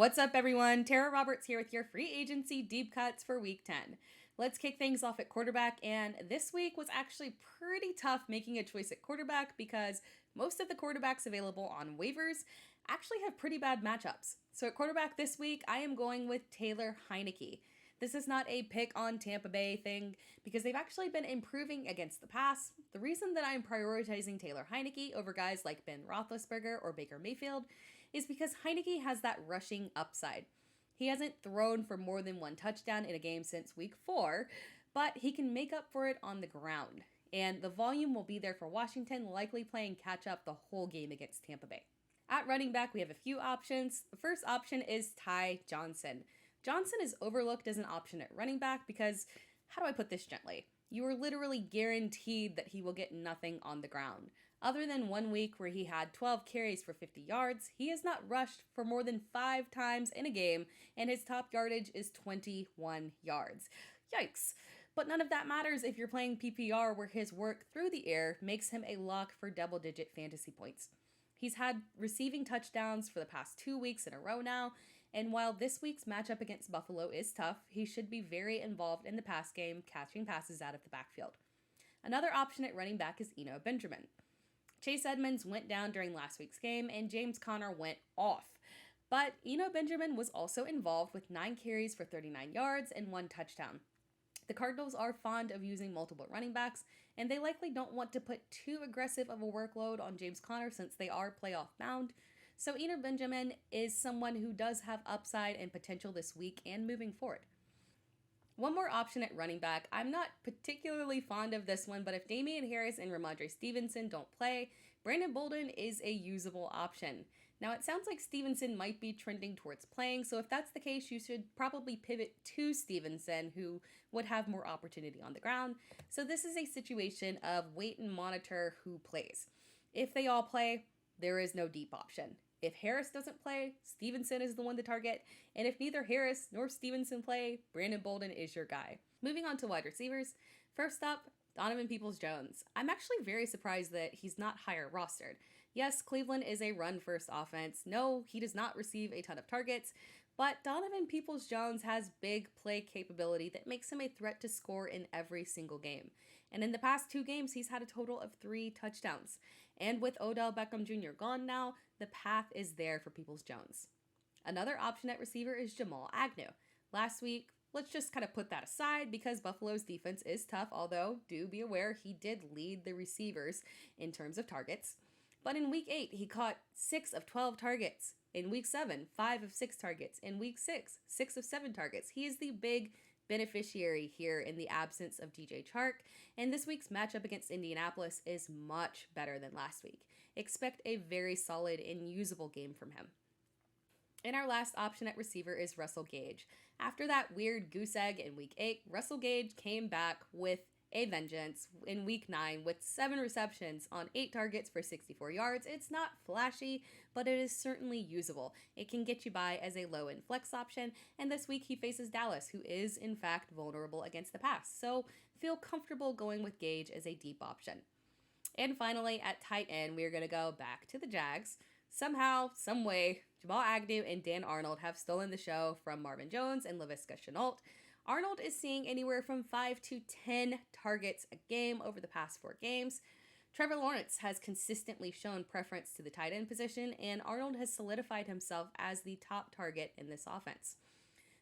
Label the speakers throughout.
Speaker 1: What's up, everyone? Tera Roberts here with your free agency deep cuts for week 10. Let's kick things off at quarterback, and this week was actually pretty tough making a choice at quarterback because most of the quarterbacks available on waivers actually have pretty bad matchups. So at quarterback this week, I am going with Taylor Heinicke. This is not a pick on Tampa Bay thing because they've actually been improving against the pass. The reason that I'm prioritizing Taylor Heinicke over guys like Ben Roethlisberger or Baker Mayfield is because Heinicke has that rushing upside. He hasn't thrown for more than one touchdown in a game since week 4, but he can make up for it on the ground. And the volume will be there for Washington, likely playing catch up the whole game against Tampa Bay. At running back, we have a few options. The first option is Ty Johnson. Johnson is overlooked as an option at running back because, how do I put this gently? You are literally guaranteed that he will get nothing on the ground. Other than 1 week where he had 12 carries for 50 yards, he has not rushed for more than 5 times in a game, and his top yardage is 21 yards. Yikes. But none of that matters if you're playing PPR, where his work through the air makes him a lock for double-digit fantasy points. He's had receiving touchdowns for the past 2 weeks in a row now, and while this week's matchup against Buffalo is tough, he should be very involved in the pass game, catching passes out of the backfield. Another option at running back is Eno Benjamin. Chase Edmonds went down during last week's game, and James Conner went off. But Eno Benjamin was also involved with 9 carries for 39 yards and 1 touchdown. The Cardinals are fond of using multiple running backs, and they likely don't want to put too aggressive of a workload on James Conner since they are playoff bound. So Eno Benjamin is someone who does have upside and potential this week and moving forward. One more option at running back. I'm not particularly fond of this one, but if Damian Harris and Ramondre Stevenson don't play, Brandon Bolden is a usable option. Now, it sounds like Stevenson might be trending towards playing, so if that's the case, you should probably pivot to Stevenson, who would have more opportunity on the ground. So this is a situation of wait and monitor who plays. If they all play, there is no deep option. If Harris doesn't play, Stevenson is the one to target. And if neither Harris nor Stevenson play, Brandon Bolden is your guy. Moving on to wide receivers. First up, Donovan Peoples-Jones. I'm actually very surprised that he's not higher rostered. Yes, Cleveland is a run-first offense. No, he does not receive a ton of targets. But Donovan Peoples-Jones has big play capability that makes him a threat to score in every single game. And in the past 2 games, he's had a total of 3 touchdowns. And with Odell Beckham Jr. gone now, the path is there for Peoples-Jones. Another option at receiver is Jamal Agnew. Last week, let's just kind of put that aside because Buffalo's defense is tough, although do be aware he did lead the receivers in terms of targets. But in week 8, he caught 6 of 12 targets. In week 7, 5 of 6 targets. In week 6, 6 of 7 targets. He is the big beneficiary here in the absence of DJ Chark, and this week's matchup against Indianapolis is much better than last week. Expect a very solid and usable game from him. And our last option at receiver is Russell Gage. After that weird goose egg in week 8, Russell Gage came back with a vengeance in week 9 with 7 receptions on 8 targets for 64 yards. It's not flashy, but it is certainly usable. It can get you by as a low-end flex option, and this week he faces Dallas, who is in fact vulnerable against the pass. So feel comfortable going with Gage as a deep option. And finally, at tight end, we are going to go back to the Jags. Somehow, someway, Jamal Agnew and Dan Arnold have stolen the show from Marvin Jones and Laviska Shenault. Arnold is seeing anywhere from 5 to 10 targets a game over the past 4 games. Trevor Lawrence has consistently shown preference to the tight end position, and Arnold has solidified himself as the top target in this offense.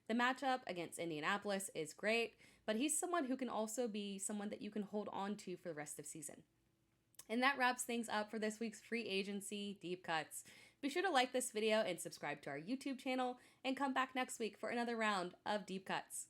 Speaker 1: The matchup against Indianapolis is great, but he's someone who can also be someone that you can hold on to for the rest of the season. And that wraps things up for this week's free agency deep cuts. Be sure to like this video and subscribe to our YouTube channel, and come back next week for another round of deep cuts.